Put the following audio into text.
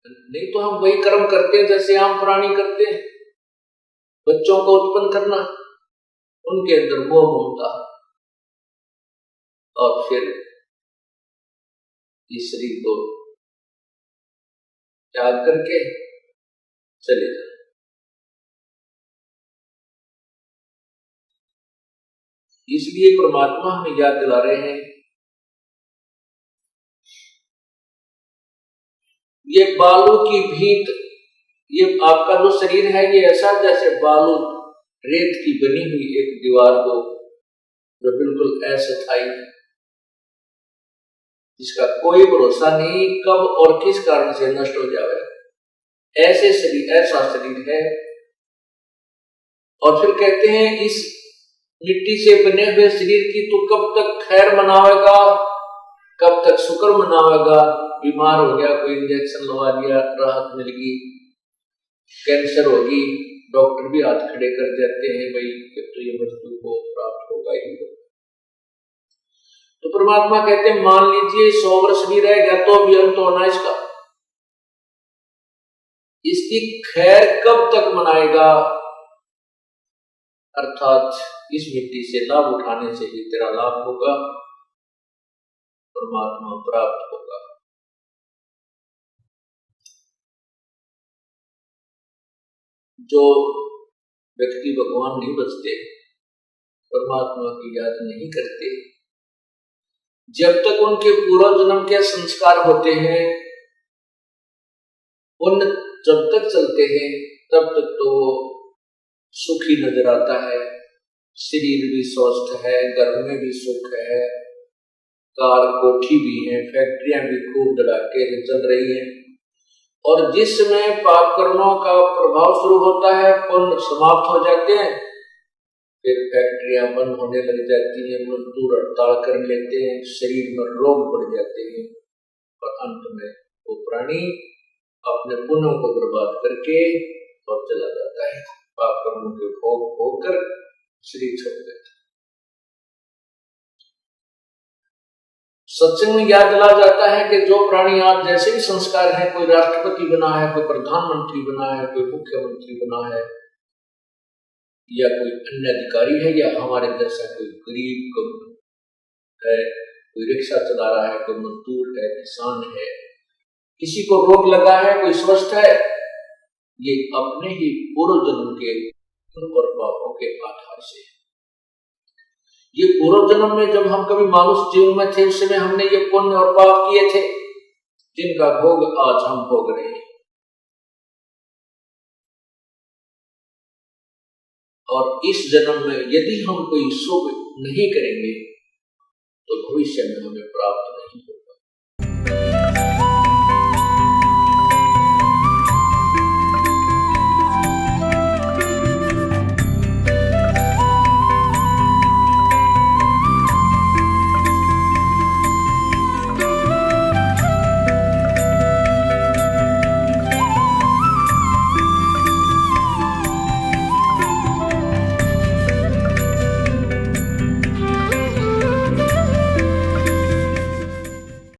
नहीं तो हम वही कर्म करते हैं जैसे आम प्राणी करते हैं, बच्चों को उत्पन्न करना, उनके अंदर मोह ममता, और फिर इस शरीर को त्याग करके चले जाए। इसलिए परमात्मा हमें याद दिला रहे हैं, ये बालू की भीत, ये आपका जो शरीर है ये ऐसा जैसे बालू रेत की बनी हुई एक दीवार को, जो बिल्कुल अस्थायी, जिसका कोई भरोसा नहीं कब और किस कारण से नष्ट हो जाए, ऐसे शरीर, ऐसा शरीर है। और फिर कहते हैं इस मिट्टी से बने हुए शरीर की तू कब तक खैर मनावेगा, कब तक शुक्र मनावेगा। बीमार हो गया, कोई इंजेक्शन लगा दिया, राहत मिल गई, कैंसर होगी, डॉक्टर भी हाथ खड़े कर देते हैं, भाई तो ये मृत्यु को प्राप्त होगा ही। तो परमात्मा कहते हैं मान लीजिए 100 वर्ष भी रह गया तो भी अंत होना इसका, इसकी खैर कब तक मनाएगा, अर्थात इस मिट्टी से लाभ उठाने से ही तेरा लाभ होगा, परमात्मा प्राप्त होगा। जो व्यक्ति भगवान नहीं बचते, परमात्मा की याद नहीं करते, जब तक उनके पूर्व जन्म के संस्कार होते हैं, उन जब तक चलते हैं तब तक तो सुखी नजर आता है, शरीर भी स्वस्थ है, घर में भी सुख है, कार कोठी भी है, फैक्ट्रियां भी खूब धड़ाके से चल रही हैं। और जिस समय पाप कर्मों का प्रभाव शुरू होता है, पुण्य समाप्त हो जाते हैं, फिर फैक्ट्रियां बंद होने लग जाती हैं, मजदूर हड़ताल कर लेते हैं, शरीर में रोग बढ़ जाते हैं, और अंत में वो प्राणी अपने पुण्यों को बर्बाद करके और चला जाता है, पाप कर्मों के भोग होकर शरीर छोड़ देता है। सत्संग में याद दिला जाता है कि जो प्राणी आज जैसे भी संस्कार है, कोई राष्ट्रपति बना है, कोई प्रधानमंत्री बना है, कोई मुख्यमंत्री बना है, या कोई अन्य अधिकारी है, या हमारे जैसा कोई गरीब है, कोई रिक्शा चला रहा है, कोई मजदूर है, किसान है, किसी को रोग लगा है, कोई स्वस्थ है, ये अपने ही पूर्व जन्म के और पापों के आधार से। ये पूर्व जन्म में जब हम कभी मानुष जीवन में थे, उस समय हमने ये पुण्य और पाप किए थे, जिनका भोग आज हम भोग रहे हैं। और इस जन्म में यदि हम कोई शुभ नहीं करेंगे तो भविष्य में हमें प्राप्त नहीं होगा।